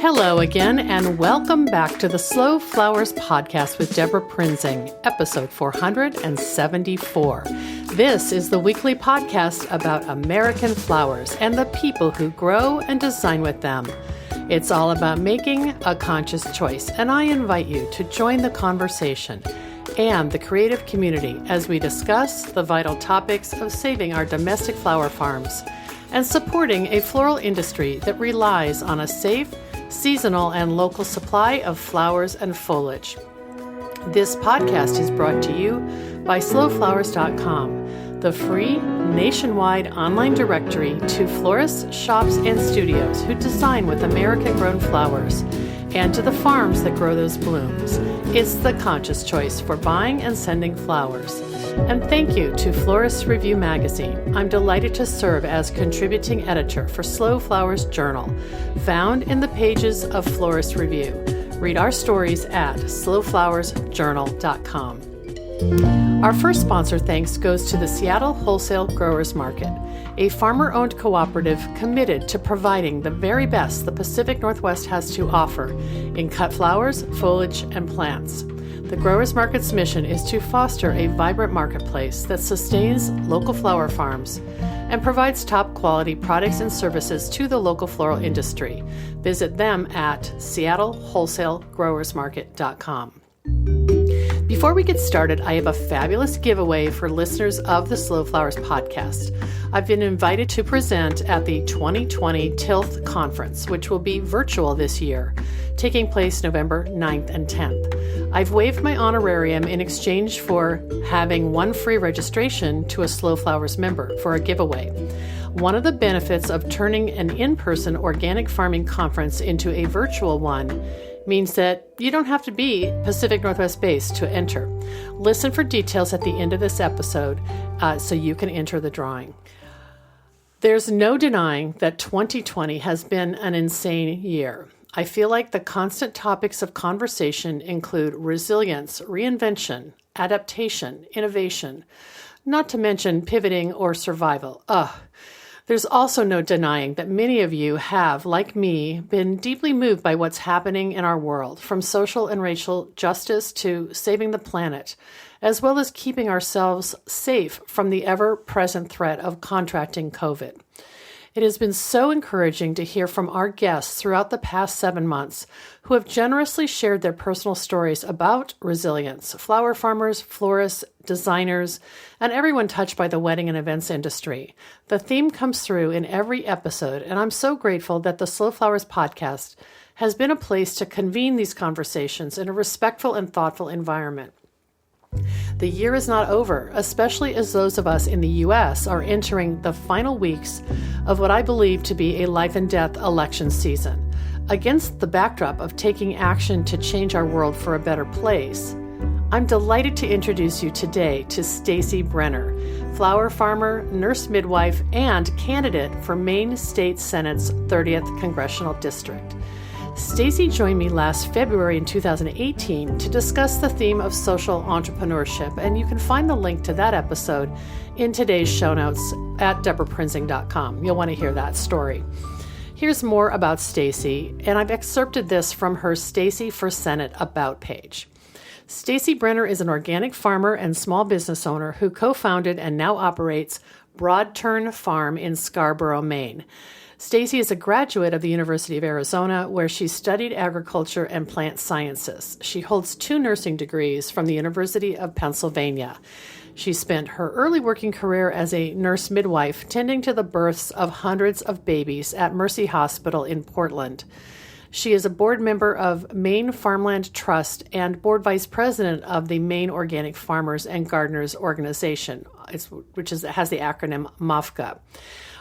Hello again, and welcome back to the Slow Flowers Podcast with Deborah Prinzing, episode 474. This is the weekly podcast about American flowers and the people who grow and design with them. It's all about making a conscious choice, and I invite you to join the conversation and the creative community as we discuss the vital topics of saving our domestic flower farms and supporting a floral industry that relies on a safe, seasonal, and local supply of flowers and foliage. This podcast is brought to you by slowflowers.com, the free nationwide online directory to florists, shops, and studios who design with American-grown flowers, and to the farms that grow those blooms. It's the conscious choice for buying and sending flowers. And thank you to Florist Review Magazine. I'm delighted to serve as contributing editor for Slow Flowers Journal, found in the pages of Florist Review. Read our stories at slowflowersjournal.com. Our first sponsor thanks goes to the Seattle Wholesale Growers Market, a farmer-owned cooperative committed to providing the very best the Pacific Northwest has to offer in cut flowers, foliage, and plants. The Growers Market's mission is to foster a vibrant marketplace that sustains local flower farms and provides top-quality products and services to the local floral industry. Visit them at seattlewholesalegrowersmarket.com. Before we get started, I have a fabulous giveaway for listeners of the Slow Flowers podcast. I've been invited to present at the 2020 TILTH Conference, which will be virtual this year, taking place November 9th and 10th. I've waived my honorarium in exchange for having one free registration to a Slow Flowers member for a giveaway. One of the benefits of turning an in-person organic farming conference into a virtual one means that you don't have to be Pacific Northwest based to enter. Listen for details at the end of this episode so you can enter the drawing. There's no denying that 2020 has been an insane year. I feel like the constant topics of conversation include resilience, reinvention, adaptation, innovation, not to mention pivoting or survival. There's also no denying that many of you have, like me, been deeply moved by what's happening in our world, from social and racial justice to saving the planet, as well as keeping ourselves safe from the ever-present threat of contracting COVID. It has been so encouraging to hear from our guests throughout the past 7 months who have generously shared their personal stories about resilience, flower farmers, florists, designers, and everyone touched by the wedding and events industry. The theme comes through in every episode, and I'm so grateful that the Slow Flowers podcast has been a place to convene these conversations in a respectful and thoughtful environment. The year is not over, especially as those of us in the U.S. are entering the final weeks of what I believe to be a life and death election season. Against the backdrop of taking action to change our world for a better place, I'm delighted to introduce you today to Stacy Brenner, flower farmer, nurse midwife, and candidate for Maine State Senate's 30th Congressional District. Stacy joined me last February in 2018 to discuss the theme of social entrepreneurship, and you can find the link to that episode in today's show notes at deborahprinzing.com. You'll want to hear that story. Here's more about Stacy, and I've excerpted this from her Stacy for Senate About page. Stacy Brenner is an organic farmer and small business owner who co-founded and now operates Broadturn Farm in Scarborough, Maine. Stacy is a graduate of the University of Arizona, where she studied agriculture and plant sciences. She holds 2 nursing degrees from the University of Pennsylvania. She spent her early working career as a nurse midwife, tending to the births of hundreds of babies at Mercy Hospital in Portland. She is a board member of Maine Farmland Trust and board vice president of the Maine Organic Farmers and Gardeners Organization, which has the acronym MOFGA.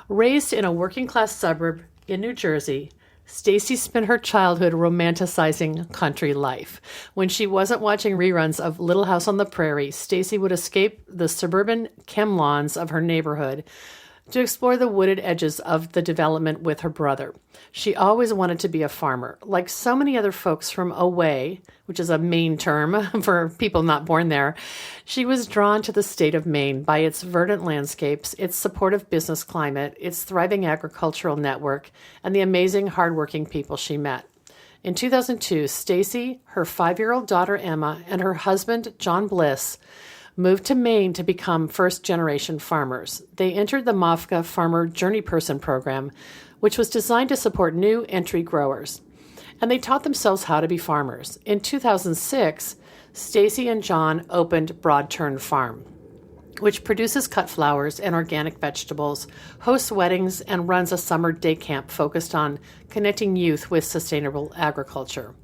Raised in a working-class suburb in New Jersey, Stacy spent her childhood romanticizing country life. When she wasn't watching reruns of Little House on the Prairie, Stacy would escape the suburban chem lawns of her neighborhood to explore the wooded edges of the development with her brother. She always wanted to be a farmer. Like so many other folks from away, which is a Maine term for people not born there, she was drawn to the state of Maine by its verdant landscapes, its supportive business climate, its thriving agricultural network, and the amazing hardworking people she met. In 2002, Stacy, her 5-year-old daughter Emma, and her husband John Bliss moved to Maine to become first-generation farmers. They entered the MAFCA Farmer Journey Person program, which was designed to support new entry growers. And they taught themselves how to be farmers. In 2006, Stacy and John opened Broad Turn Farm, which produces cut flowers and organic vegetables, hosts weddings, and runs a summer day camp focused on connecting youth with sustainable agriculture.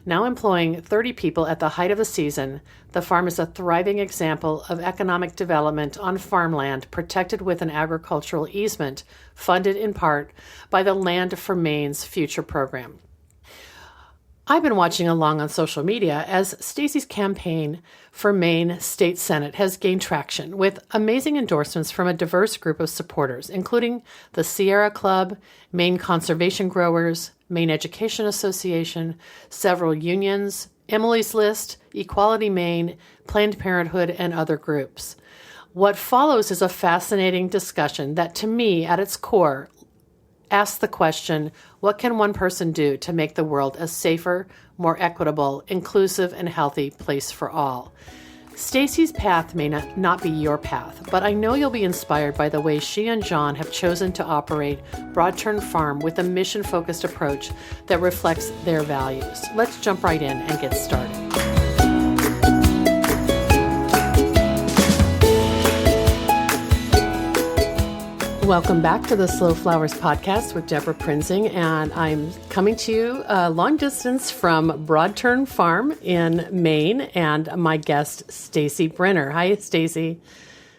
Now employing 30 people at the height of the season, the farm is a thriving example of economic development on farmland protected with an agricultural easement funded in part by the Land for Maine's Future program. I've been watching along on social media as Stacy's campaign for Maine State Senate has gained traction with amazing endorsements from a diverse group of supporters, including the Sierra Club, Maine Conservation Growers, Maine Education Association, several unions, Emily's List, Equality Maine, Planned Parenthood, and other groups. What follows is a fascinating discussion that, to me, at its core, asks the question, what can one person do to make the world a safer, more equitable, inclusive, and healthy place for all? Stacy's path may not be your path, but I know you'll be inspired by the way she and John have chosen to operate Broad Turn Farm with a mission-focused approach that reflects their values. Let's jump right in and get started. Welcome back to the Slow Flowers podcast with Deborah Prinzing, and I'm coming to you long distance from Broad Turn Farm in Maine, and my guest, Stacy Brenner. Hi, Stacy.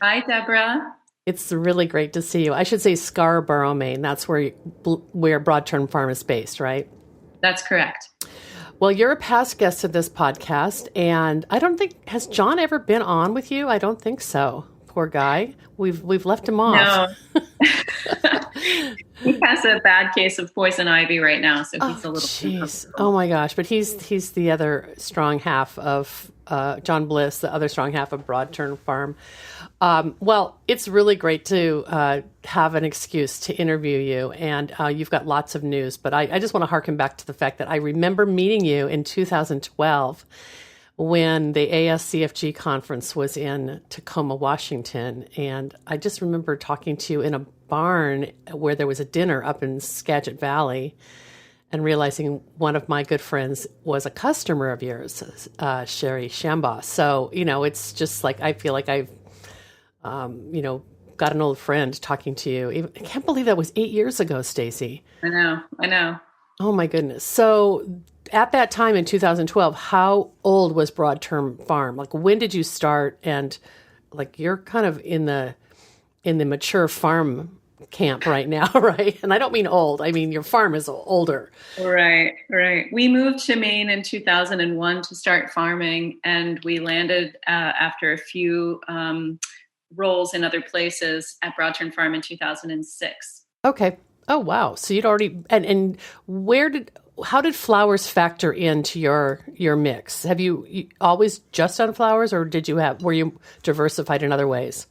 Hi, Deborah. It's really great to see you. I should say Scarborough, Maine. That's where Broad Turn Farm is based, right? That's correct. Well, you're a past guest of this podcast, and I don't think, has John ever been on with you? I don't think so. Poor guy. We've left him off. No. He has a bad case of poison ivy right now, so he's a little. Jeez. Oh my gosh! But he's the other strong half of John Bliss, the other strong half of Broad Turn Farm. Well, it's really great to have an excuse to interview you, and you've got lots of news. But I just want to harken back to the fact that I remember meeting you in 2012. When the ASCFG conference was in Tacoma, Washington. And I just remember talking to you in a barn where there was a dinner up in Skagit Valley and realizing one of my good friends was a customer of yours, Sherry Shambaugh. So, it's just like, I feel like I've, got an old friend talking to you. I can't believe that was 8 years ago, Stacy. I know. Oh my goodness. So at that time in 2012, how old was Broad Turn Farm? Like, when did you start? And like, you're kind of in the mature farm camp right now, right? And I don't mean old. I mean, your farm is older. Right. We moved to Maine in 2001 to start farming, and we landed after a few roles in other places at Broad Turn Farm in 2006. Okay. Oh, wow. So you'd already, and how did flowers factor into your mix? Have you always just done flowers, or were you diversified in other ways?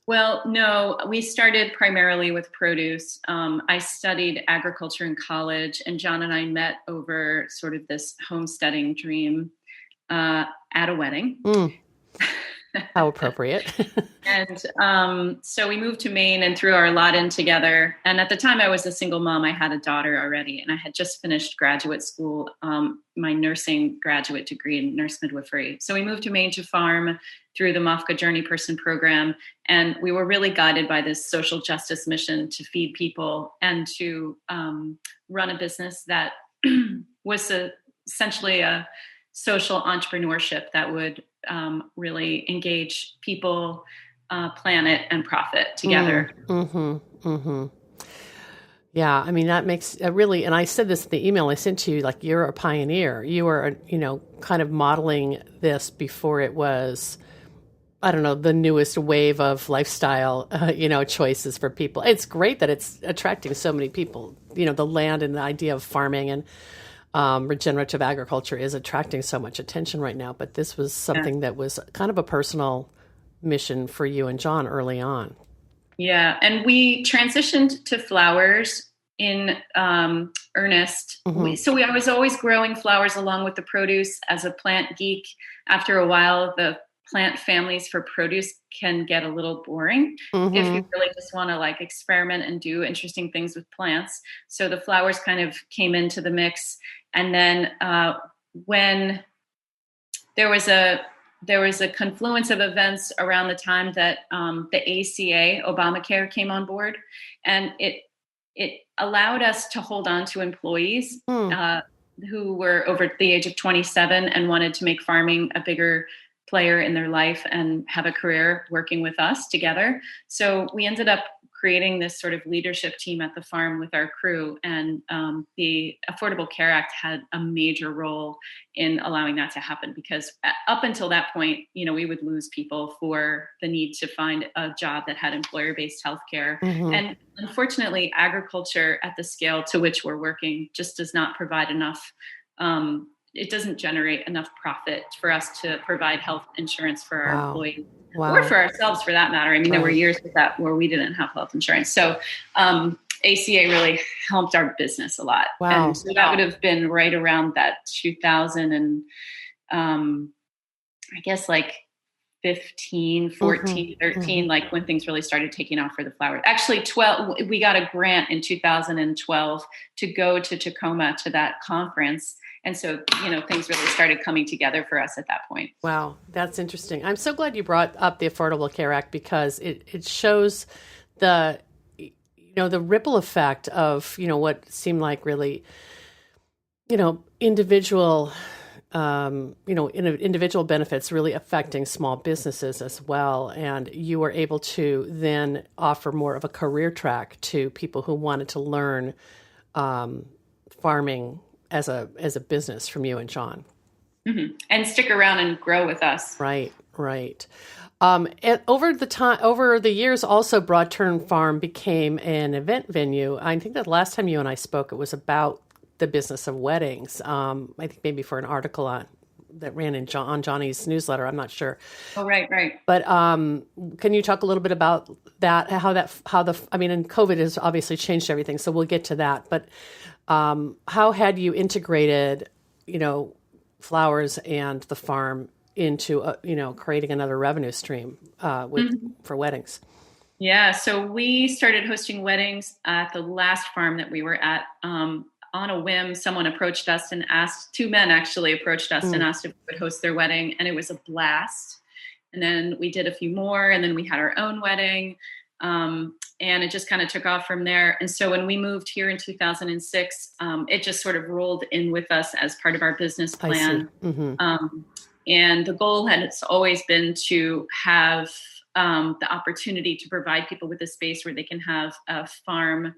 Well, no, we started primarily with produce. I studied agriculture in college, and John and I met over sort of this homesteading dream at a wedding. How appropriate. And so we moved to Maine and threw our lot in together. And at the time I was a single mom. I had a daughter already, and I had just finished graduate school, my nursing graduate degree in nurse midwifery. So we moved to Maine to farm through the MAFCA Journey Person program. And we were really guided by this social justice mission to feed people and to run a business that was essentially a social entrepreneurship that would really engage people, planet, and profit together. Yeah, I mean, that makes really, and I said this in the email I sent to you, like, you're a pioneer. You were, kind of modeling this before it was, I don't know, the newest wave of lifestyle, choices for people. It's great that it's attracting so many people. The land and the idea of farming and regenerative agriculture is attracting so much attention right now, but this was something that was kind of a personal mission for you and John early on. Yeah, and we transitioned to flowers in earnest. Mm-hmm. I was always growing flowers along with the produce. As a plant geek, after a while, the plant families for produce can get a little boring if you Mm-hmm. really just want to like experiment and do interesting things with plants. So the flowers kind of came into the mix. And then when there was a confluence of events around the time that the ACA, Obamacare, came on board, and it allowed us to hold on to employees Mm. who were over the age of 27 and wanted to make farming a bigger player in their life and have a career working with us together. So we ended up creating this sort of leadership team at the farm with our crew. And the Affordable Care Act had a major role in allowing that to happen, because up until that point, we would lose people for the need to find a job that had employer-based healthcare. Mm-hmm. And unfortunately, agriculture at the scale to which we're working just does not provide enough. It doesn't generate enough profit for us to provide health insurance for our employees. Wow. Or for ourselves, for that matter. I mean, there were years with that where we didn't have health insurance. So ACA really helped our business a lot. Wow. And so that would have been right around that 2000 and I guess like 15, 14, 13, like when things really started taking off for the flowers. Actually, we got a grant in 2012 to go to Tacoma to that conference. And so, things really started coming together for us at that point. Wow, that's interesting. I'm so glad you brought up the Affordable Care Act, because it shows the ripple effect of, what seemed like really, individual, individual benefits really affecting small businesses as well. And you were able to then offer more of a career track to people who wanted to learn farming as a business from you and John. Mm-hmm. And stick around and grow with us. Right. And over the years, also Broad Turn Farm became an event venue. I think that last time you and I spoke, it was about the business of weddings. I think maybe for an article that ran on Johnny's newsletter. I'm not sure. Oh, right. But can you talk a little bit about that? And COVID has obviously changed everything, so we'll get to that. But how had you integrated, flowers and the farm into, creating another revenue stream for weddings? Yeah. So we started hosting weddings at the last farm that we were at. On a whim, someone approached us and asked, two men actually approached us and asked if we would host their wedding. And it was a blast. And then we did a few more, and then we had our own wedding. And it just kind of took off from there. And so when we moved here in 2006, it just sort of rolled in with us as part of our business plan. And the goal has always been to have the opportunity to provide people with a space where they can have a farm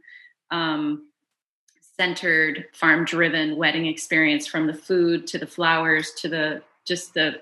centered, farm-driven wedding experience, from the food to the flowers to the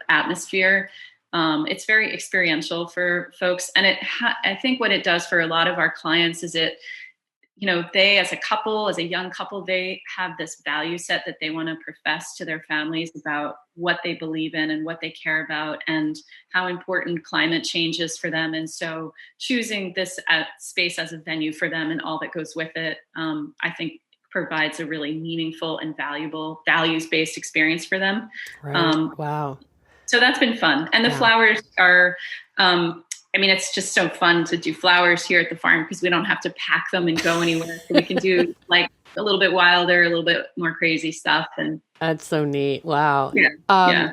atmosphere. It's very experiential for folks, and I think what it does for a lot of our clients is they, as a young couple, they have this value set that they want to profess to their families about what they believe in and what they care about and how important climate change is for them. And so choosing this space as a venue for them and all that goes with it, I think provides a really meaningful and valuable values-based experience for them. Right. Wow. So that's been fun. And the flowers are, it's just so fun to do flowers here at the farm because we don't have to pack them and go anywhere. So we can do like a little bit wilder, a little bit more crazy stuff. And that's so neat. Wow. Yeah.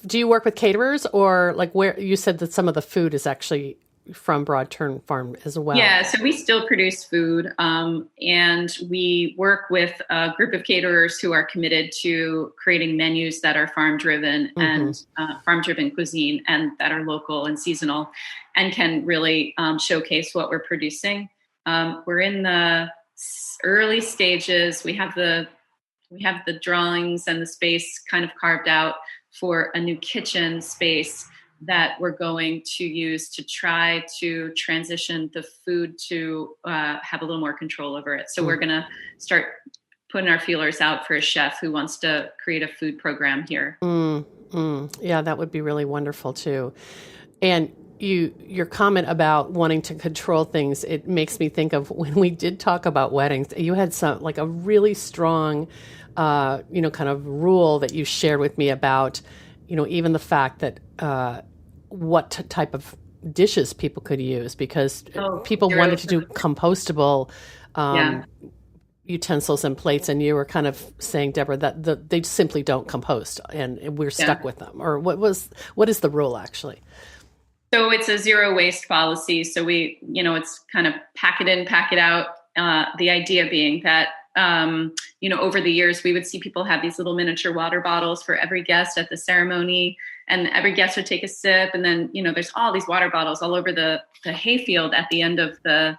Do you work with caterers, or like where you said that some of the food is actually from Broad Turn Farm as well? Yeah, so we still produce food, and we work with a group of caterers who are committed to creating menus that are farm-driven and farm-driven cuisine, and that are local and seasonal, and can really showcase what we're producing. We're in the early stages. We have the drawings and the space kind of carved out for a new kitchen space that we're going to use to try to transition the food to have a little more control over it. So we're going to start putting our feelers out for a chef who wants to create a food program here. Yeah, that would be really wonderful too. And your comment about wanting to control things, it makes me think of when we did talk about weddings. You had like a really strong, kind of rule that you shared with me about, even the fact that what type of dishes people could use, because people wanted to do compostable utensils and plates, and you were kind of saying, Deborah, that they simply don't compost, and we're stuck with them. Or what is the rule actually? So it's a zero waste policy. So we, it's kind of pack it in, pack it out. The idea being that, over the years, we would see people have these little miniature water bottles for every guest at the ceremony, and every guest would take a sip. And then, there's all these water bottles all over the hayfield at the end of the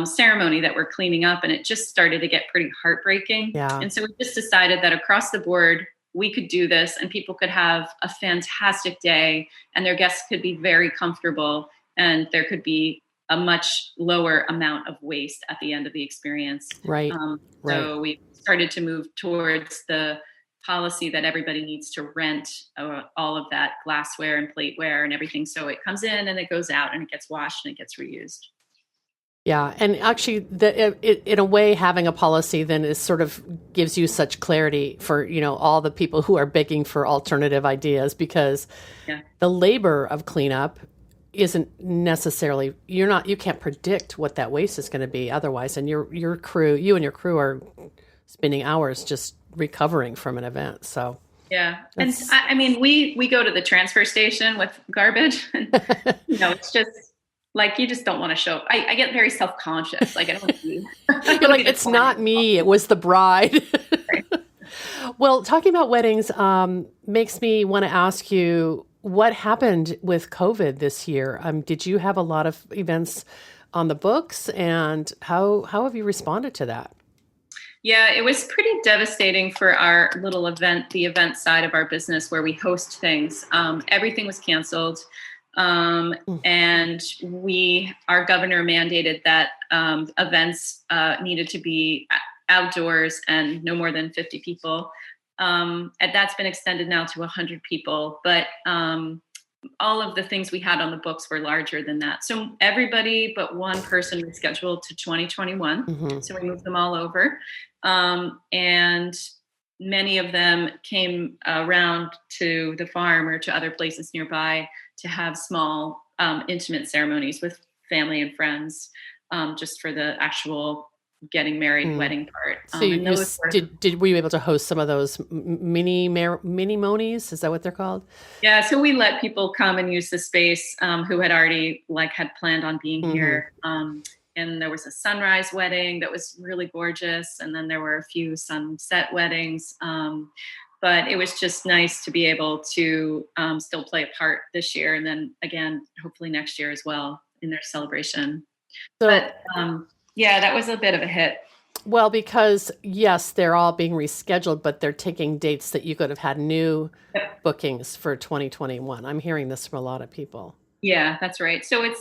ceremony that we're cleaning up. And it just started to get pretty heartbreaking. Yeah. And so we just decided that across the board, we could do this and people could have a fantastic day and their guests could be very comfortable and there could be a much lower amount of waste at the end of the experience. Right. So we started to move towards the policy that everybody needs to rent all of that glassware and plateware and everything. So it comes in and it goes out and it gets washed and it gets reused. Yeah, and actually, in a way, having a policy then is sort of gives you such clarity for all the people who are begging for alternative ideas, because the labor of cleanup isn't necessarily you can't predict what that waste is going to be otherwise, and you and your crew are spending hours just recovering from an event. So yeah, and I mean we go to the transfer station with garbage, and it's just. Like, you just don't want to show up. I get very self-conscious. Like, I don't want to be. You're like, it's not me. It was the bride. Right. Well, talking about weddings makes me want to ask you, what happened with COVID this year? Did you have a lot of events on the books? And how have you responded to that? Yeah, it was pretty devastating for our little event, the event side of our business where we host things. Everything was canceled. And our governor mandated that events needed to be outdoors and no more than 50 people. And that's been extended now to 100 people. But all of the things we had on the books were larger than that. So everybody but one person was scheduled to 2021. Mm-hmm. So we moved them all over. And many of them came around to the farm or to other places nearby to have small, intimate ceremonies with family and friends, just for the actual getting married wedding part. So were you able to host some of those mini monies? Is that what they're called? Yeah. So we let people come and use the space, who had already had planned on being here. And there was a sunrise wedding that was really gorgeous. And then there were a few sunset weddings. But it was just nice to be able to still play a part this year. And then again, hopefully next year as well in their celebration. So, but that was a bit of a hit. Well, because yes, they're all being rescheduled, but they're taking dates that you could have had new bookings for 2021. I'm hearing this from a lot of people. Yeah, that's right. So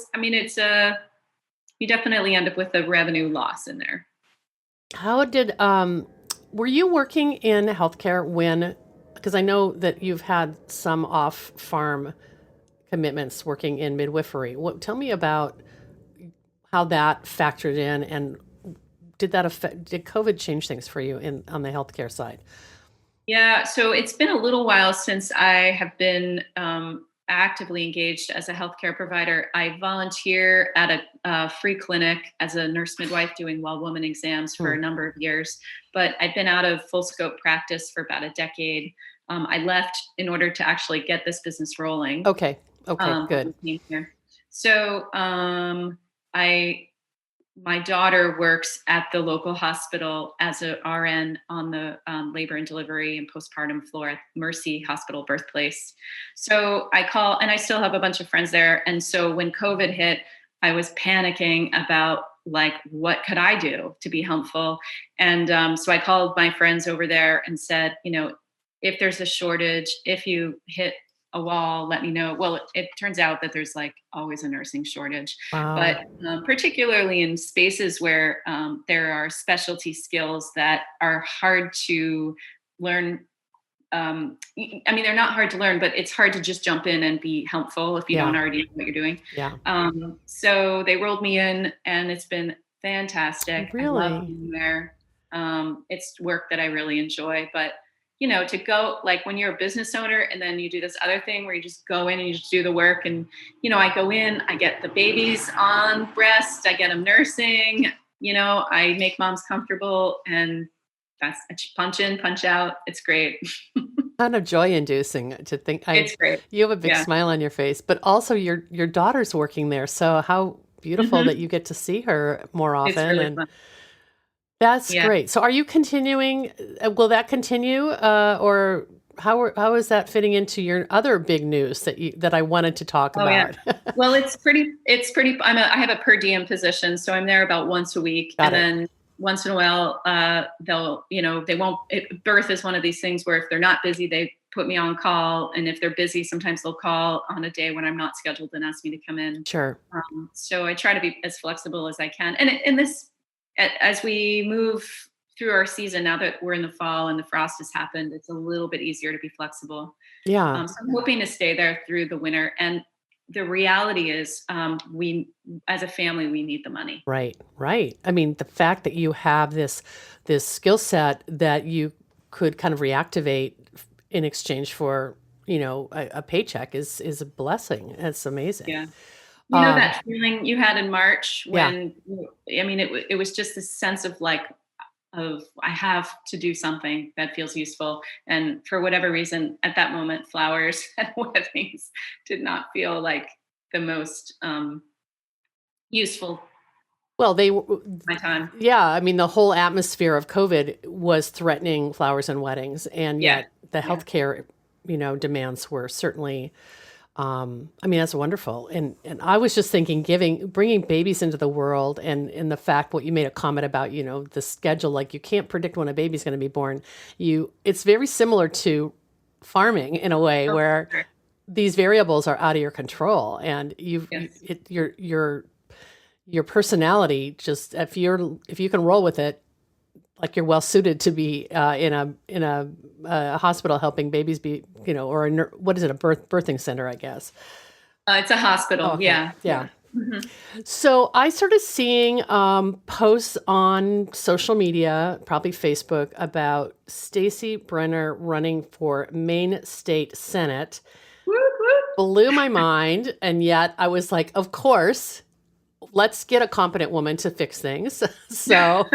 you definitely end up with a revenue loss in there. How did, were you working in healthcare because I know that you've had some off-farm commitments working in midwifery. Tell me about how that factored in, and did COVID change things for you on the healthcare side? Yeah, so it's been a little while since I have been actively engaged as a healthcare provider. I volunteer at a free clinic as a nurse midwife doing well woman exams for a number of years, but I've been out of full scope practice for about a decade. I left in order to actually get this business rolling. Okay, good. So my daughter works at the local hospital as a RN on the labor and delivery and postpartum floor at Mercy Hospital birthplace. So I call, and I still have a bunch of friends there. And so when COVID hit, I was panicking about what could I do to be helpful? And so I called my friends over there and said, if there's a shortage, if you hit a wall, let me know. Well, it turns out that there's always a nursing shortage, but particularly in spaces where there are specialty skills that are hard to learn I mean, they're not hard to learn, but it's hard to just jump in and be helpful if you don't already know what you're doing. Yeah. So they rolled me in, and it's been fantastic. I love Really? being there. It's work that I really enjoy, but to go, like, when you're a business owner and then you do this other thing where you just go in and you just do the work, and I go in, I get the babies on breast, I get them nursing, I make moms comfortable, and that's punch in, punch out. It's great. Kind of joy inducing to think. It's great. You have a big Yeah. smile on your face, but also your daughter's working there. So how beautiful Mhm. that you get to see her more It's often, really and fun. that's Yeah. great. So are you continuing? Will that continue, or how is that fitting into your other big news that I wanted to talk Oh yeah. about? Well, it's pretty. I have a per diem position, so I'm there about once a week, Got and it. then once in a while, they won't. Birth is one of these things where if they're not busy, they put me on call, and if they're busy, sometimes they'll call on a day when I'm not scheduled and ask me to come in. Sure. So I try to be as flexible as I can. And in this, as we move through our season, now that we're in the fall and the frost has happened, it's a little bit easier to be flexible. Yeah. So I'm hoping to stay there through the winter. And the reality is, we, as a family, we need the money. Right. Right. I mean, the fact that you have this skill set that you could kind of reactivate in exchange for, a paycheck is a blessing. It's amazing. Yeah. Um, That feeling you had in March yeah. when, I mean, it was just this sense of I have to do something that feels useful. And for whatever reason, at that moment, flowers and weddings did not feel like the most useful Well, my time. yeah, I mean, the whole atmosphere of COVID was threatening flowers and weddings, and Yeah. yet the Yeah. healthcare, demands were certainly. I mean, that's wonderful. And I was just thinking, bringing babies into the world, and the fact what you made a comment about, the schedule, like you can't predict when a baby's going to be born. It's very similar to farming in a way Oh, where sure. these variables are out of your control, and Yes. your personality, just if you can roll with it, like you're well suited to be in a hospital helping babies be, or what is it, a birthing center, I guess. It's a hospital. Oh, okay. Yeah. Yeah. Mhm. So I started seeing posts on social media, probably Facebook, about Stacy Brenner running for Maine State Senate. Whoop, whoop. Blew my mind, and yet I was like, of course, let's get a competent woman to fix things. So,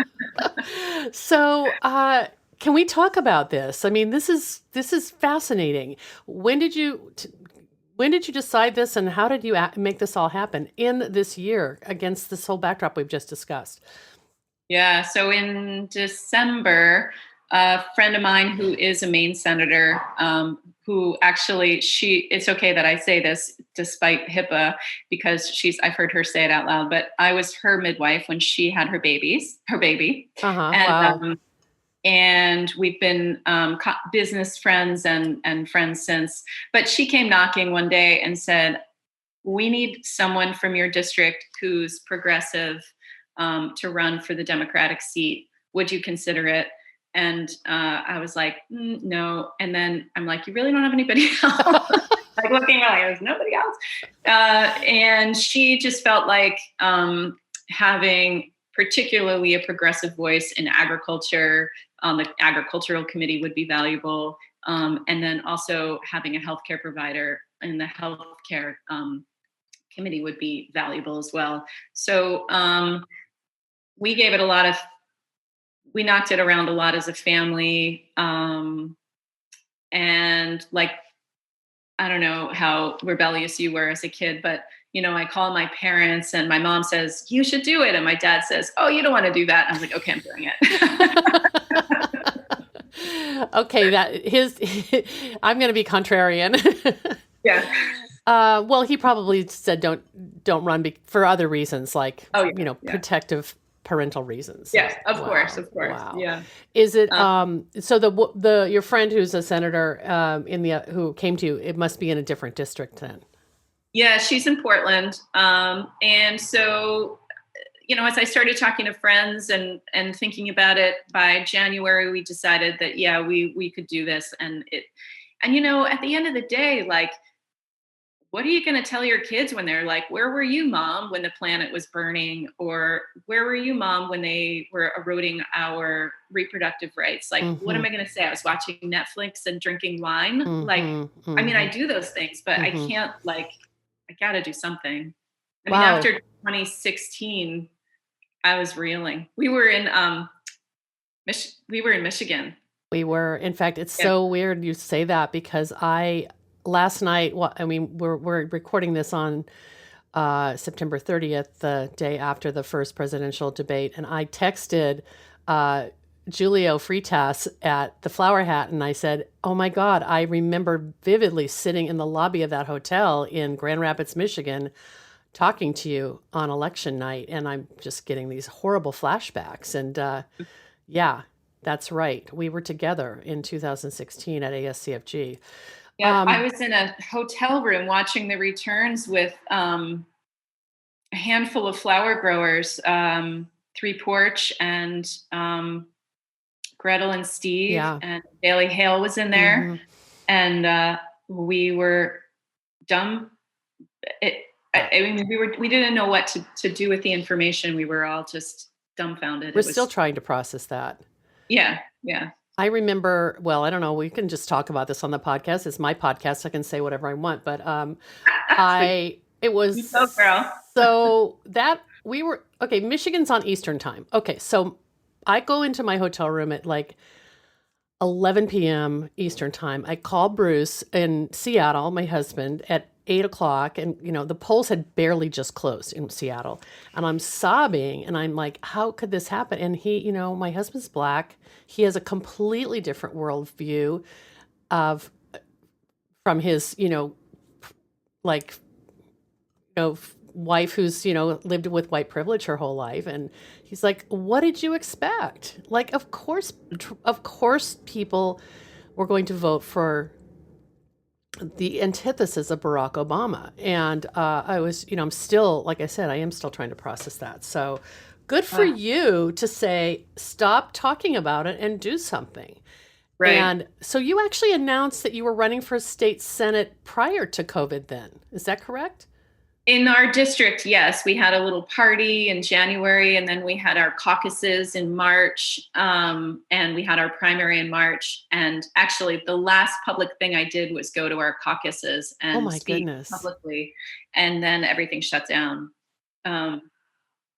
can we talk about this? I mean, this is fascinating. When did you decide this, and how did you make this all happen in this year against this whole backdrop we've just discussed? Yeah. So in December, a friend of mine who is a Maine senator, who actually it's okay that I say this despite HIPAA, because I've heard her say it out loud, but I was her midwife when she had her baby. Uh-huh. And, Wow. and we've been business friends and friends since. But she came knocking one day and said, "We need someone from your district who's progressive to run for the Democratic seat. Would you consider it?" And I was like, no. And then I'm like, "You really don't have anybody else?" Like looking around, there's nobody else. And she just felt like having particularly a progressive voice in agriculture on the agricultural committee would be valuable. And then also having a healthcare provider in the healthcare committee would be valuable as well. So we gave it we knocked it around a lot as a family. And like, I don't know how rebellious you were as a kid, but I call my parents and my mom says, "You should do it." And my dad says, "Oh, you don't want to do that." And I was like, "Okay, I'm doing it." Okay, I'm going to be contrarian. Yeah. Well, he probably said don't run for other reasons, like Oh, yeah. Yeah. protective parental reasons. Yes, of Wow. course. Wow. Yeah. Is it so your friend who's a senator who came to you, it must be in a different district then? Yeah, she's in Portland. And so, as I started talking to friends and thinking about it, by January, we decided that, yeah, we could do this. And at the end of the day, like, what are you going to tell your kids when they're like, where were you, mom, when the planet was burning? Or where were you, mom, when they were eroding our reproductive rights? Like, what am I going to say? I was watching Netflix and drinking wine. I mean, I do those things, but I can't, like, I got to do something. I mean, after 2016, I was reeling. We were in Michigan. We were, in fact, it's so weird you say that, because last night, we're recording this on September 30th, the day after the first presidential debate, and I texted Julio Fritas at the Flower Hat, and I said, oh my God, I remember vividly sitting in the lobby of that hotel in Grand Rapids, Michigan, talking to you on election night, and I'm just getting these horrible flashbacks. And yeah, that's right. We were together in 2016 at ASCFG. Yeah, I was in a hotel room watching the returns with a handful of flower growers, Three Porch and Gretel and Steve, and Bailey Hale was in there, and we were dumb. We didn't know what to do with the information. We were all just dumbfounded. We're still trying to process that. Yeah. I remember, well, I don't know, we can just talk about this on the podcast. It's my podcast. I can say whatever I want, but it was so that we were, okay, Michigan's on Eastern time. Okay. So I go into my hotel room at like 11 p.m. Eastern time. I call Bruce in Seattle, my husband, at 8 o'clock, and the polls had barely just closed in Seattle, and I'm sobbing, and I'm like, how could this happen? And he, my husband's Black. He has a completely different worldview from his, wife who's, lived with white privilege her whole life. And he's like, what did you expect? Like, of course people were going to vote for the antithesis of Barack Obama. And I was, I'm still, like I said, I am still trying to process that. So good for you to say, stop talking about it and do something. Right. And so you actually announced that you were running for state senate prior to COVID then. Is that correct? In our district, yes. We had a little party in January, and then we had our caucuses in March, and we had our primary in March. And actually, the last public thing I did was go to our caucuses and speak publicly, and then everything shut down.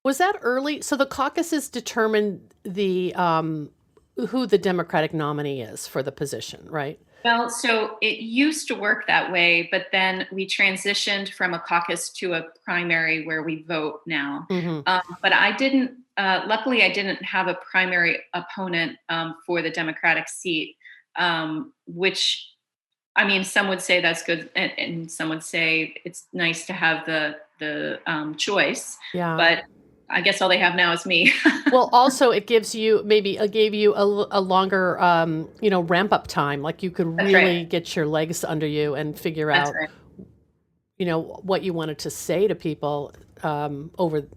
Was that early? So the caucuses determined who the Democratic nominee is for the position, right? Well, so it used to work that way, but then we transitioned from a caucus to a primary where we vote now. But I didn't, luckily I didn't have a primary opponent for the Democratic seat, which, I mean, some would say that's good, and some would say it's nice to have the choice. Yeah. But I guess all they have now is me. Well, also it gave you a longer, ramp up time. Like you could really get your legs under you and figure out, what you wanted to say to people over,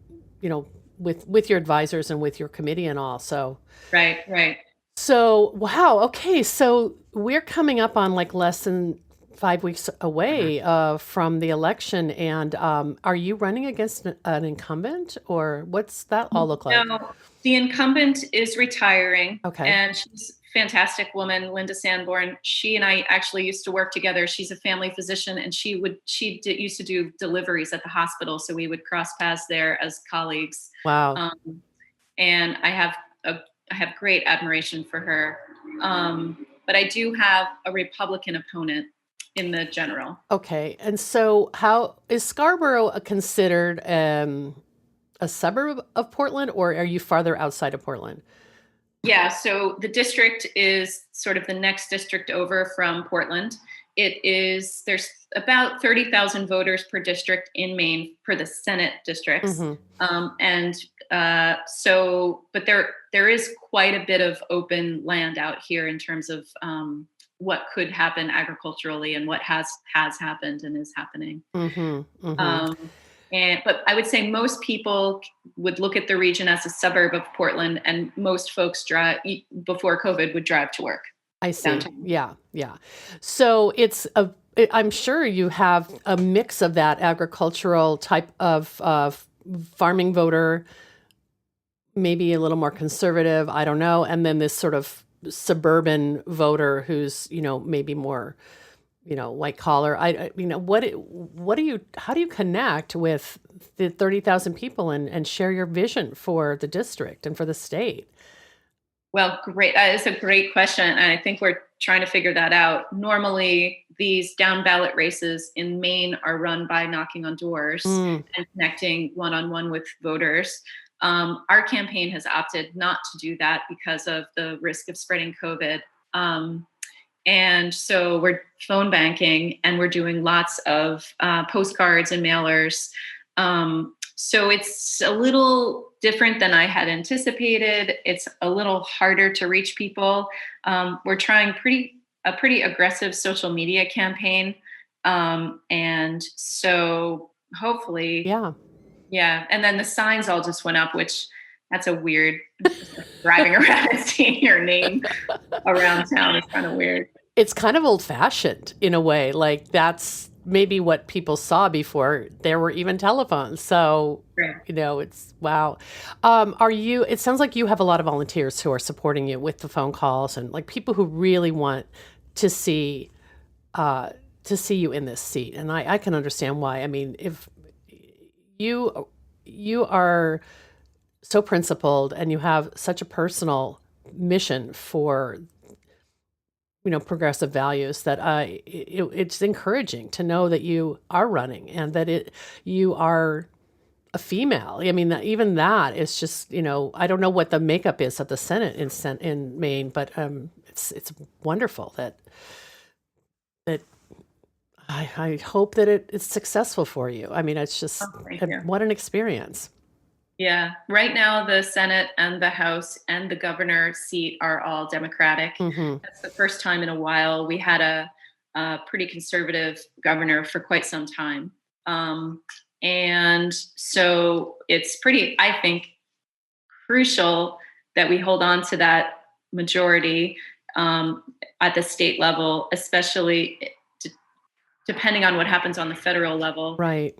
with your advisors and with your committee and all. So right. So wow, okay, so we're coming up on like less than 5 weeks away from the election, and are you running against an incumbent, or what's that all look like? No, the incumbent is retiring, and she's a fantastic woman, Linda Sanborn. She and I actually used to work together. She's a family physician, and she used to do deliveries at the hospital, so we would cross paths there as colleagues. Wow. And I have great admiration for her, but I do have a Republican opponent in the general. Okay. And so how is Scarborough considered a suburb of Portland, or are you farther outside of Portland? Yeah. So the district is sort of the next district over from Portland. There's about 30,000 voters per district in Maine for the Senate districts. But there is quite a bit of open land out here in terms of what could happen agriculturally and what has happened and is happening. But I would say most people would look at the region as a suburb of Portland, and most folks before COVID would drive to work I see. downtown. Yeah, yeah. So I'm sure you have a mix of that agricultural type of farming voter, maybe a little more conservative, I don't know, and then this sort of suburban voter who's, maybe more, white collar. How do you connect with the 30,000 people and share your vision for the district and for the state? Well, great. That is a great question. And I think we're trying to figure that out. Normally, these down ballot races in Maine are run by knocking on doors and connecting one-on-one with voters. Our campaign has opted not to do that because of the risk of spreading COVID. And so we're phone banking, and we're doing lots of postcards and mailers. So it's a little different than I had anticipated. It's a little harder to reach people. We're trying a pretty aggressive social media campaign. And so hopefully, yeah. And then the signs all just went up, which that's a weird, driving around and seeing your name around town is kind of weird. It's kind of old fashioned in a way. Like that's maybe what people saw before there were even telephones. So, Right. It's wow. It sounds like you have a lot of volunteers who are supporting you with the phone calls and like people who really want to see you in this seat. And I can understand why. I mean, if you are so principled and you have such a personal mission for progressive values that it's encouraging to know that you are running and that you are a female. I mean, even that is just, I don't know what the makeup is of the Senate in Maine, but it's wonderful that I hope that it's successful for you. I mean, it's just what an experience. Yeah. Right now, the Senate and the House and the governor seat are all Democratic. Mm-hmm. That's the first time in a while. We had a pretty conservative governor for quite some time. And so it's pretty, I think, crucial that we hold on to that majority at the state level, especially depending on what happens on the federal level. Right.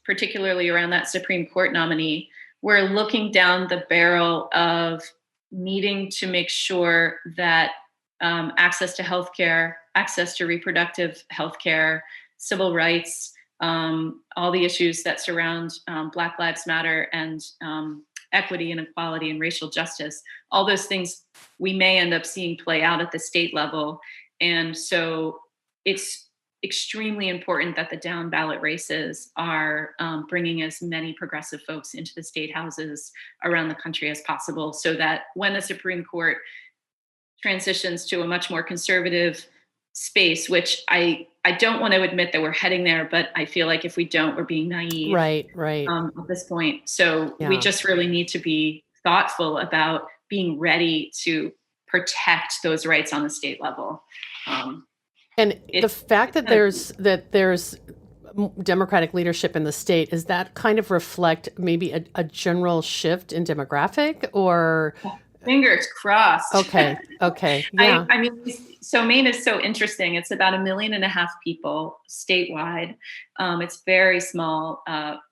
Particularly around that Supreme Court nominee. We're looking down the barrel of needing to make sure that access to healthcare, access to reproductive healthcare, civil rights, all the issues that surround Black Lives Matter and equity and equality and racial justice, all those things we may end up seeing play out at the state level. And so it's extremely important that the down ballot races are bringing as many progressive folks into the state houses around the country as possible, so that when the Supreme Court transitions to a much more conservative space, which I don't want to admit that we're heading there, but I feel like if we don't, we're being naive. Right. At this point. So we just really need to be thoughtful about being ready to protect those rights on the state level. And the fact that there's Democratic leadership in the state, does that kind of reflect maybe a general shift in demographic, or? Fingers crossed. Okay. Yeah. I mean, so Maine is so interesting. It's about 1.5 million people statewide. It's very small.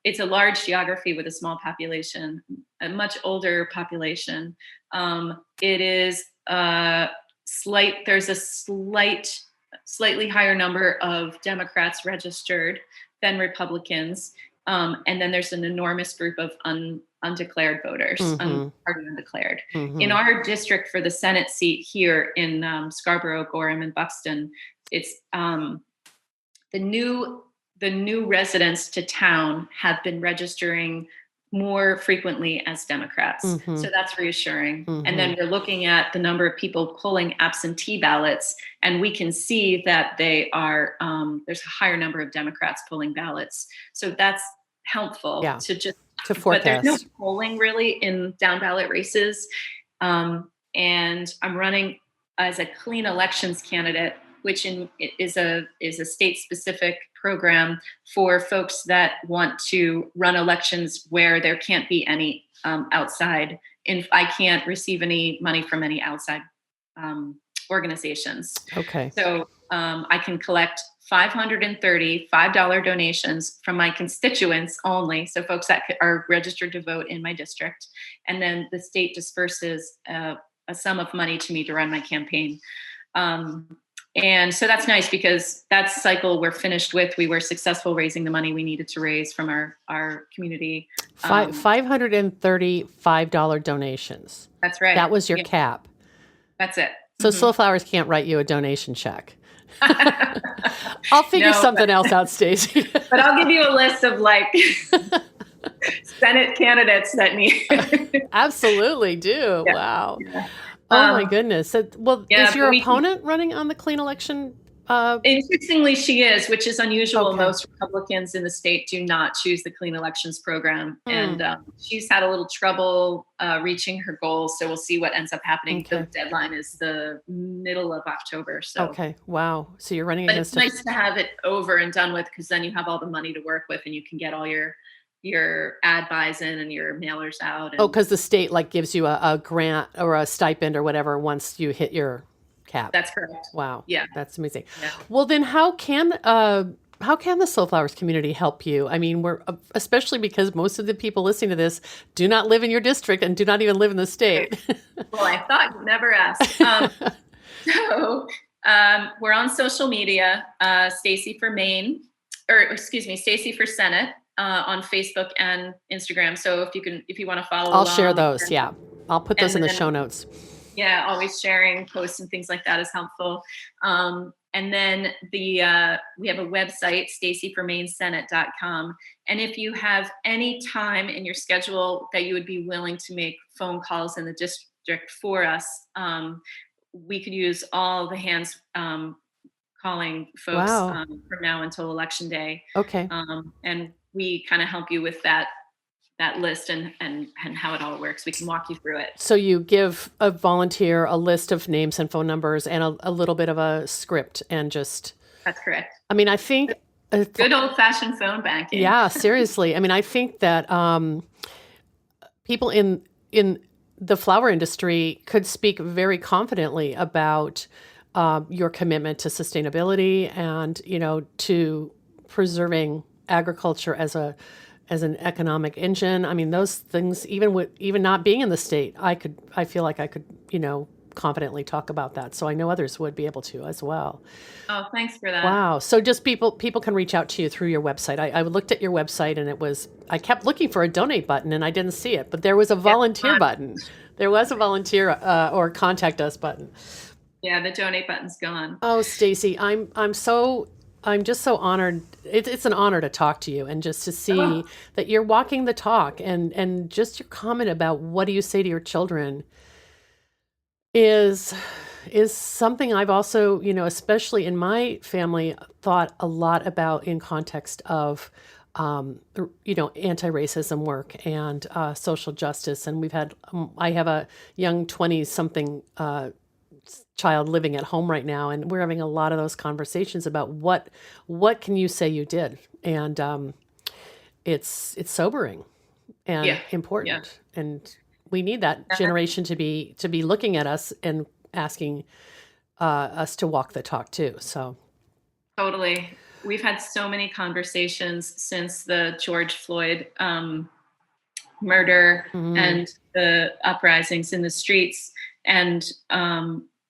It's a large geography with a small population, a much older population. It is there's a slightly higher number of Democrats registered than Republicans. And then there's an enormous group of undeclared voters, party undeclared. Mm-hmm. In our district for the Senate seat here in Scarborough, Gorham, and Buxton, it's the new residents to town have been registering more frequently as Democrats. Mm-hmm. So that's reassuring. Mm-hmm. And then we're looking at the number of people pulling absentee ballots, and we can see that they are, there's a higher number of Democrats pulling ballots. So that's helpful to forecast. But there's no polling really in down ballot races. And I'm running as a clean elections candidate which is a state-specific program for folks that want to run elections where there can't be any outside. I can't receive any money from any outside organizations. Okay. So I can collect 530 $5 donations from my constituents only, so folks that are registered to vote in my district. And then the state disperses a sum of money to me to run my campaign. And so that's nice because that cycle we're finished with. We were successful raising the money we needed to raise from our community. $535 donations. That's right. That was your cap. That's it. So Slow Flowers can't write you a donation check. I'll figure something else out, Stacy. But I'll give you a list of Senate candidates that need. Absolutely do. Yeah. Wow. Yeah. Oh my goodness. So, is your opponent running on the clean election? Interestingly, she is, which is unusual. Okay. Most Republicans in the state do not choose the clean elections program. And she's had a little trouble reaching her goals. So we'll see what ends up happening. Okay. The deadline is the middle of October. So okay. Wow. So you're running against it's nice to have it over and done with, because then you have all the money to work with and you can get all your ad buys in and your mailers out. And because the state gives you a grant or a stipend or whatever once you hit your cap. That's correct. Wow. Yeah. That's amazing. Yeah. Well, then how can the Slow Flowers community help you? I mean, especially because most of the people listening to this do not live in your district and do not even live in the state. Well, I thought you'd never ask. So we're on social media, Stacy for Maine, Stacy for Senate on Facebook and Instagram. So if you want to follow I'll share those. Yeah. I'll put those in the show notes. Yeah, always sharing posts and things like that is helpful. And then we have a website, stacyformainesenate.com. And if you have any time in your schedule that you would be willing to make phone calls in the district for us, we could use all the hands calling folks from now until Election Day. Okay. And we kind of help you with that list and how it all works. We can walk you through it. So you give a volunteer a list of names and phone numbers and a little bit of a script and just... That's correct. I mean, I think... Good old-fashioned phone banking. Yeah, seriously. I mean, I think that people in the flower industry could speak very confidently about your commitment to sustainability and, to preserving agriculture as an economic engine. I mean, those things, even not being in the state, I feel like I could, confidently talk about that. So I know others would be able to as well. Oh, thanks for that. Wow. So just people can reach out to you through your website. I looked at your website and I kept looking for a donate button and I didn't see it, but there was a volunteer button. There was a volunteer or contact us button. Yeah, the donate button's gone. Oh, Stacy, I'm just so honored. It's an honor to talk to you and just to see that you're walking the talk and just your comment about what do you say to your children is something I've also, especially in my family, thought a lot about in context of, anti-racism work and social justice. And I have a young 20-something child living at home right now, and we're having a lot of those conversations about what can you say you did, and it's sobering and important, and we need that generation to be looking at us and asking us to walk the talk too. So totally, we've had so many conversations since the George Floyd murder and the uprisings in the streets, and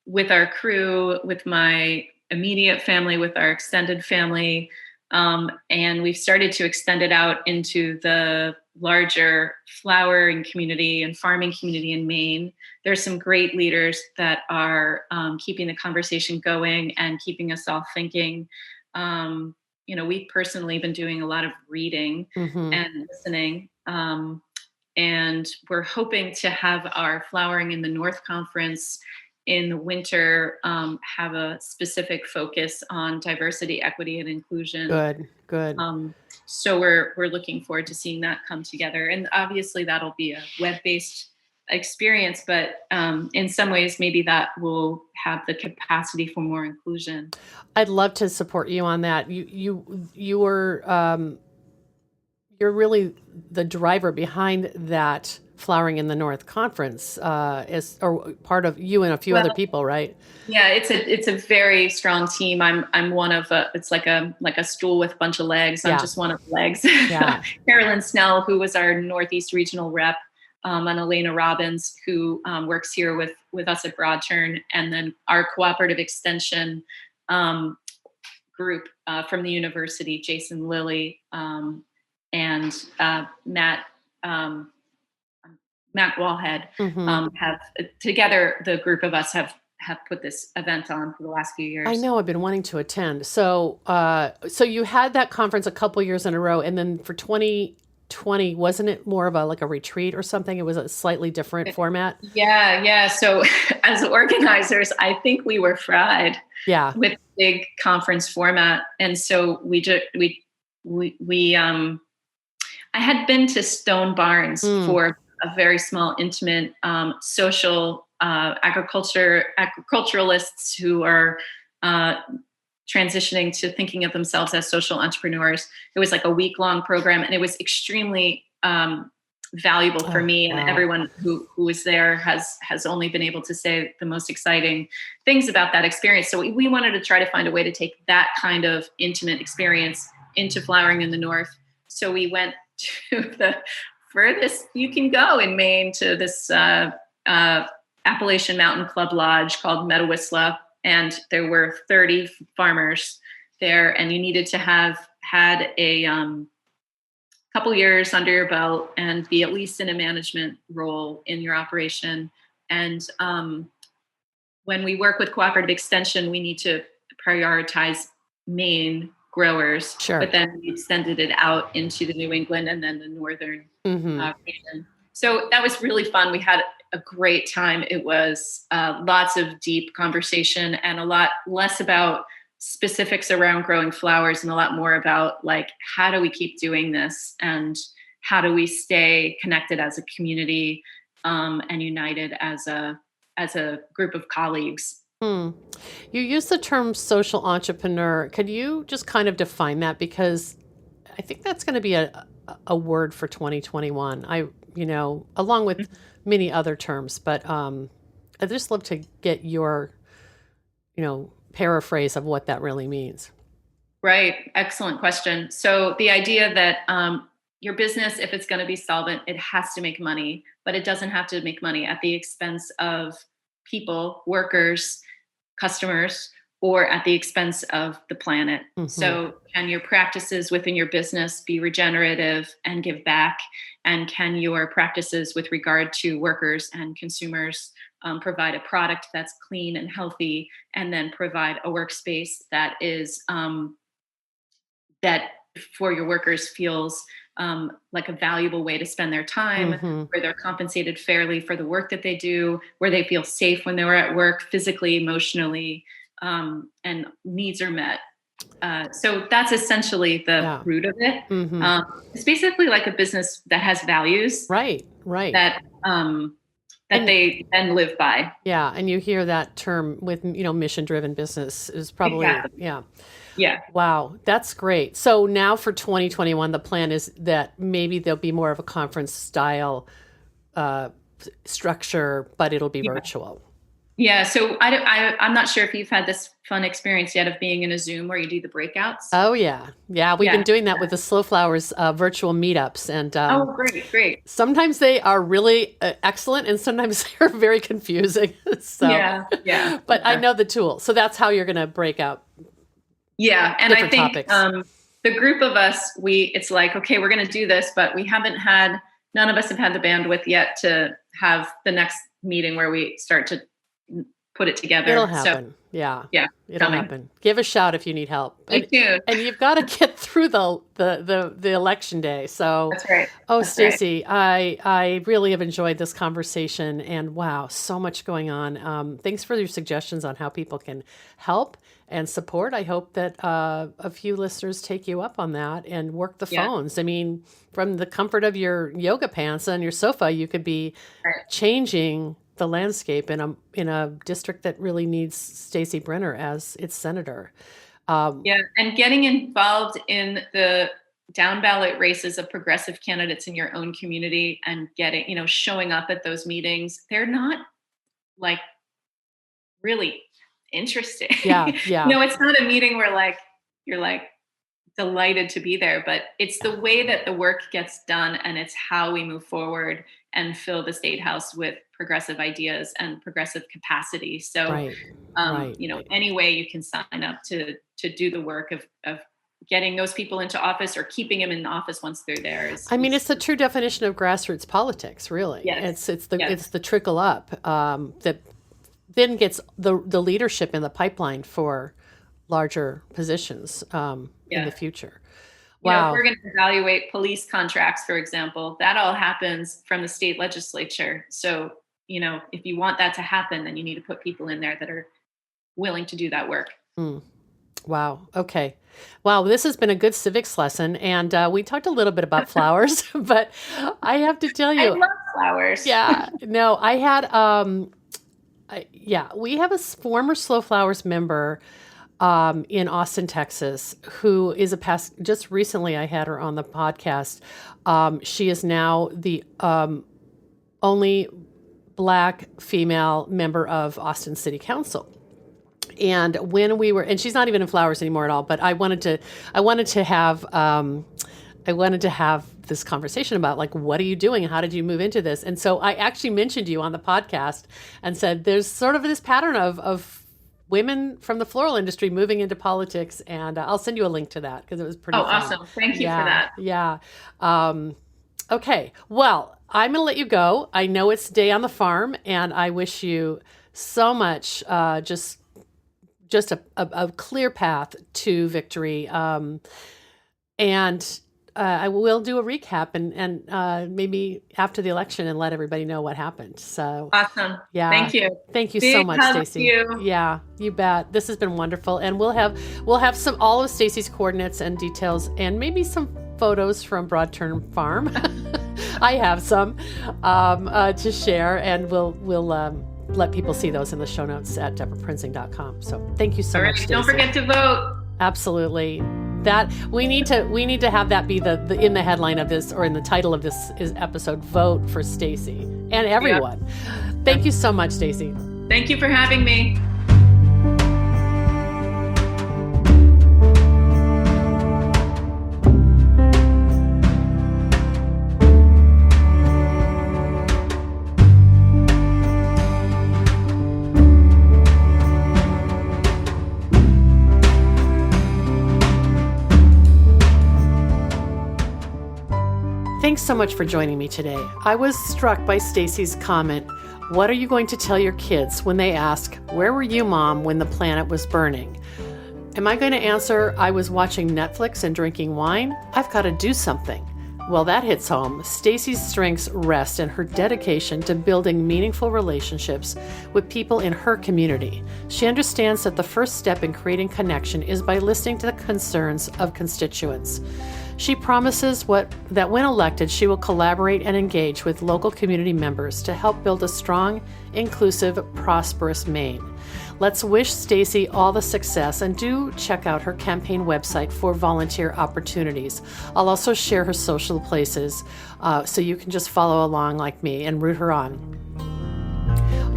with our crew, with my immediate family, with our extended family. And we've started to extend it out into the larger flowering community and farming community in Maine. There's some great leaders that are keeping the conversation going and keeping us all thinking. We've personally been doing a lot of reading and listening. And we're hoping to have our Flowering in the North conference in the winter have a specific focus on diversity, equity, and inclusion. Good. So we're looking forward to seeing that come together. And obviously that'll be a web-based experience, but in some ways, maybe that will have the capacity for more inclusion. I'd love to support you on that. You were you're really the driver behind that Flowering in the North conference, or part of you and a few other people, right? Yeah, it's a very strong team. I'm one of it's like a stool with a bunch of legs. I'm just one of the legs. Yeah. Carolyn Snell, who was our Northeast regional rep, and Elena Robbins, who works here with us at Broad Turn, and then our cooperative extension group from the university, Jason Lilly, and Matt Wallhead, have together, the group of us have put this event on for the last few years. I know, I've been wanting to attend. So you had that conference a couple years in a row, and then for 2020, wasn't it more of a retreat or something? It was a slightly different format. Yeah. So as organizers, I think we were fried. Yeah. With big conference format, and so I had been to Stone Barns for a very small, intimate, social agriculturalists who are transitioning to thinking of themselves as social entrepreneurs. It was like a week-long program, and it was extremely valuable for me. And everyone who was there has only been able to say the most exciting things about that experience. So we wanted to try to find a way to take that kind of intimate experience into Flowering in the North. So we went to the furthest you can go in Maine, to this Appalachian Mountain Club Lodge called Meadowissla, and there were 30 farmers there, and you needed to have had a couple years under your belt and be at least in a management role in your operation. And when we work with cooperative extension, we need to prioritize Maine growers, but then we extended it out into the New England and then the northern region. So that was really fun. We had a great time. It was lots of deep conversation, and a lot less about specifics around growing flowers and a lot more about how do we keep doing this, and how do we stay connected as a community and united as a group of colleagues. You use the term social entrepreneur. Could you just kind of define that? Because I think that's going to be a word for 2021. Along with many other terms, but I'd just love to get your, paraphrase of what that really means. Right. Excellent question. So the idea that your business, if it's going to be solvent, it has to make money, but it doesn't have to make money at the expense of people, workers, customers, or at the expense of the planet. So can your practices within your business be regenerative and give back? And can your practices with regard to workers and consumers provide a product that's clean and healthy, and then provide a workspace that is that for your workers feels like a valuable way to spend their time, where they're compensated fairly for the work that they do, where they feel safe when they're at work, physically, emotionally, and needs are met. So that's essentially the root of it. It's basically like a business that has values, right? That they then live by. Yeah, and you hear that term with mission-driven business is probably Yeah. Wow, that's great. So now for 2021, the plan is that maybe there'll be more of a conference style structure, but it'll be virtual. Yeah, so I'm not sure if you've had this fun experience yet of being in a Zoom where you do the breakouts. Oh, yeah. We've been doing that with the Slow Flowers virtual meetups. And great. Sometimes they are really excellent, and sometimes they're very confusing. But I know the tool. So that's how you're going to break out. Yeah, and I think topics. The group of us, it's like, okay, we're going to do this, but none of us have had the bandwidth yet to have the next meeting where we start to put it together. It'll happen. So, yeah. It'll coming. happen. Give a shout if you need help. Thank you. And you've got to get through the election day. So That's right. Stacy, I really have enjoyed this conversation, and wow, so much going on. Thanks for your suggestions on how people can help and support. I hope that a few listeners take you up on that and work the phones. I mean, from the comfort of your yoga pants and your sofa, you could be changing the landscape in a district that really needs Stacy Brenner as its senator. And getting involved in the down ballot races of progressive candidates in your own community and getting, showing up at those meetings. They're not like really interesting. Yeah. It's not a meeting where you're delighted to be there, but it's the way that the work gets done, and it's how we move forward and fill the state house with progressive ideas and progressive capacity. So, any way you can sign up to do the work of getting those people into office or keeping them in office once they're there. It's the true definition of grassroots politics, really. Yes. It's the trickle up that then gets the leadership in the pipeline for larger positions in the future. Wow. If we're going to evaluate police contracts, for example, that all happens from the state legislature. So, if you want that to happen, then you need to put people in there that are willing to do that work. Wow. Okay. Wow. This has been a good civics lesson. And we talked a little bit about flowers, but I have to tell you. I love flowers. Yeah. No, I had, we have a former Slow Flowers member in Austin, Texas, who is just recently I had her on the podcast. She is now the only Black female member of Austin City Council. And when and she's not even in flowers anymore at all, but I wanted to have this conversation about what are you doing and how did you move into this? And so I actually mentioned you on the podcast and said, there's sort of this pattern of women from the floral industry moving into politics. And I'll send you a link to that because it was pretty fun. Awesome. Thank you for that. Yeah. Okay. Well, I'm going to let you go. I know it's day on the farm, and I wish you so much, just a clear path to victory. And I will do a recap and maybe after the election and let everybody know what happened. So awesome. Yeah. Thank you. Thank you Big so much, hug Stacy. to you. Yeah, you bet. This has been wonderful. And we'll have all of Stacy's coordinates and details and maybe some photos from Broadturn Farm. I have some to share, and we'll let people see those in the show notes at deborahprinzing.com. So thank you so much, Stacy. Don't forget to vote. Absolutely. That we need to have that be the in the headline of this, or in the title of this episode, vote for Stacy and everyone. Yeah. Thank you so much, Stacy. Thank you for having me. Thanks so much for joining me today. I was struck by Stacy's comment, "What are you going to tell your kids when they ask, 'Where were you, Mom, when the planet was burning?' Am I going to answer, 'I was watching Netflix and drinking wine'? I've got to do something." Well, that hits home. Stacy's strengths rest in her dedication to building meaningful relationships with people in her community. She understands that the first step in creating connection is by listening to the concerns of constituents. She promises that when elected, she will collaborate and engage with local community members to help build a strong, inclusive, prosperous Maine. Let's wish Stacy all the success, and do check out her campaign website for volunteer opportunities. I'll also share her social places so you can just follow along like me and root her on.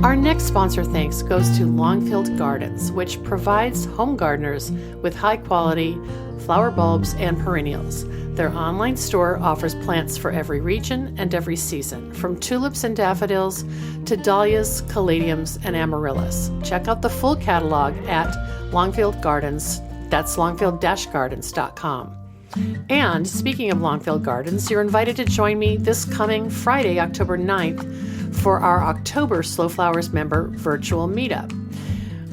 Our next sponsor thanks goes to Longfield Gardens, which provides home gardeners with high-quality flower bulbs and perennials. Their online store offers plants for every region and every season, from tulips and daffodils to dahlias, caladiums, and amaryllis. Check out the full catalog at Longfield Gardens. That's longfield-gardens.com. And speaking of Longfield Gardens, you're invited to join me this coming Friday, October 9th, for our October Slow Flowers member virtual meetup.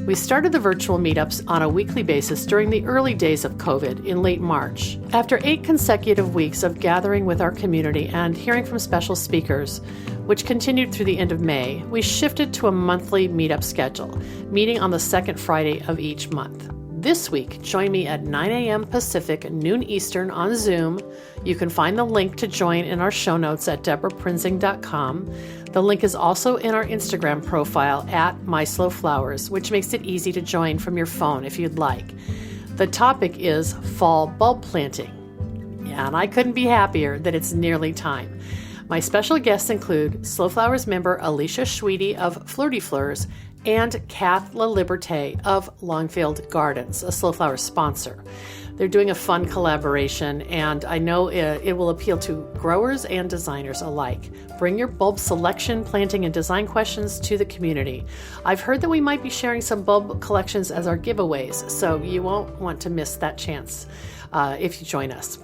We started the virtual meetups on a weekly basis during the early days of COVID in late March. After 8 consecutive weeks of gathering with our community and hearing from special speakers, which continued through the end of May, we shifted to a monthly meetup schedule, meeting on the second Friday of each month. This week, join me at 9 a.m. Pacific, noon Eastern on Zoom. You can find the link to join in our show notes at deborahprinzing.com. The link is also in our Instagram profile at MySlowFlowers, which makes it easy to join from your phone if you'd like. The topic is fall bulb planting. Yeah, and I couldn't be happier that it's nearly time. My special guests include Slow Flowers member Alicia Schweedy of Flirty Fleurs and Kath LaLiberte of Longfield Gardens, a Slow Flowers sponsor. They're doing a fun collaboration, and I know it will appeal to growers and designers alike. Bring your bulb selection, planting, and design questions to the community. I've heard that we might be sharing some bulb collections as our giveaways, so you won't want to miss that chance if you join us.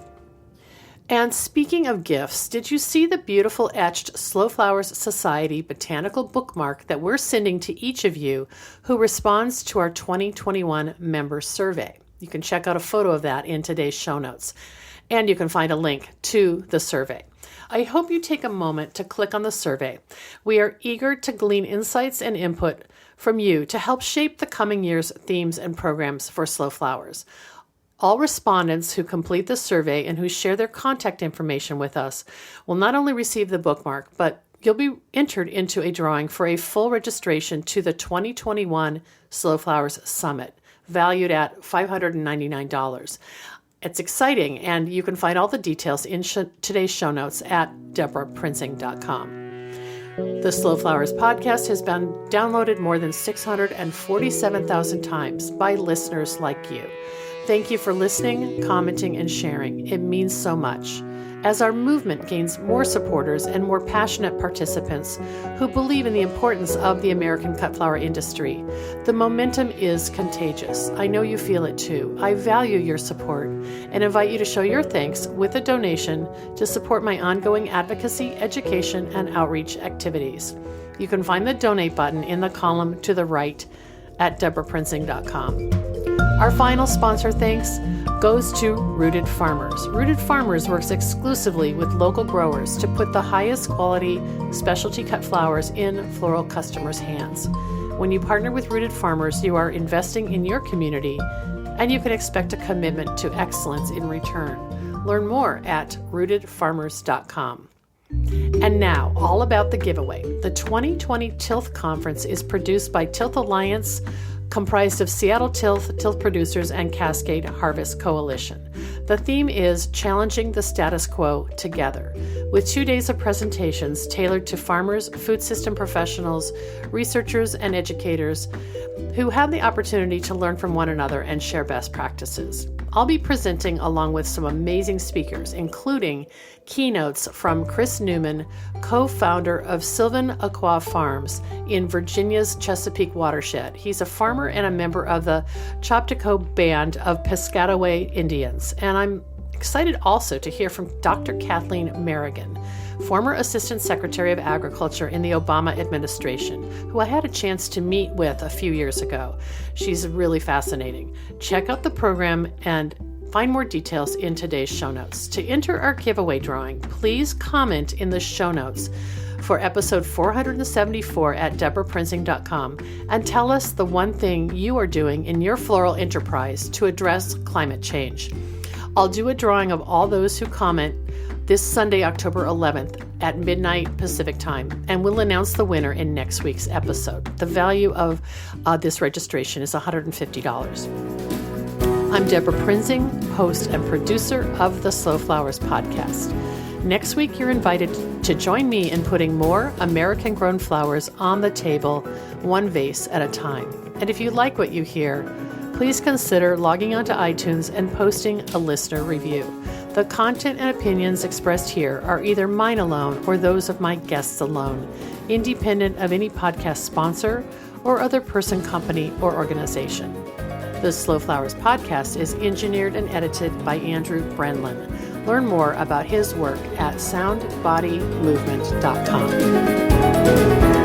And speaking of gifts, did you see the beautiful etched Slow Flowers Society botanical bookmark that we're sending to each of you who responds to our 2021 member survey? You can check out a photo of that in today's show notes, and you can find a link to the survey. I hope you take a moment to click on the survey. We are eager to glean insights and input from you to help shape the coming year's themes and programs for Slow Flowers. All respondents who complete the survey and who share their contact information with us will not only receive the bookmark, but you'll be entered into a drawing for a full registration to the 2021 Slow Flowers Summit, valued at $599. It's exciting, and you can find all the details in today's show notes at deborahprinzing.com. The Slow Flowers podcast has been downloaded more than 647,000 times by listeners like you. Thank you for listening, commenting, and sharing. It means so much. As our movement gains more supporters and more passionate participants who believe in the importance of the American cut flower industry, the momentum is contagious. I know you feel it too. I value your support and invite you to show your thanks with a donation to support my ongoing advocacy, education, and outreach activities. You can find the donate button in the column to the right at deborahprinzing.com. Our final sponsor thanks goes to Rooted Farmers. Rooted Farmers works exclusively with local growers to put the highest quality specialty cut flowers in floral customers' hands. When you partner with Rooted Farmers, you are investing in your community, and you can expect a commitment to excellence in return. Learn more at rootedfarmers.com. And now, all about the giveaway. The 2020 Tilth Conference is produced by Tilth Alliance, comprised of Seattle Tilth, Tilth Producers, and Cascade Harvest Coalition. The theme is Challenging the Status Quo Together, with 2 days of presentations tailored to farmers, food system professionals, researchers, and educators who have the opportunity to learn from one another and share best practices. I'll be presenting along with some amazing speakers, including keynotes from Chris Newman, co-founder of Sylvan Aqua Farms in Virginia's Chesapeake watershed. He's a farmer and a member of the Choctaw Band of Piscataway Indians. And I'm excited also to hear from Dr. Kathleen Merrigan, former Assistant Secretary of Agriculture in the Obama administration, who I had a chance to meet with a few years ago. She's really fascinating. Check out the program and find more details in today's show notes. To enter our giveaway drawing, please comment in the show notes for episode 474 at deborahprinzing.com and tell us the one thing you are doing in your floral enterprise to address climate change. I'll do a drawing of all those who comment this Sunday, October 11th at midnight Pacific time, and we'll announce the winner in next week's episode. The value of this registration is $150. I'm Deborah Prinzing, host and producer of the Slow Flowers podcast. Next week, you're invited to join me in putting more American-grown flowers on the table, one vase at a time. And if you like what you hear, please consider logging onto iTunes and posting a listener review. The content and opinions expressed here are either mine alone or those of my guests alone, independent of any podcast sponsor or other person, company, or organization. The Slow Flowers podcast is engineered and edited by Andrew Brennan. Learn more about his work at soundbodymovement.com.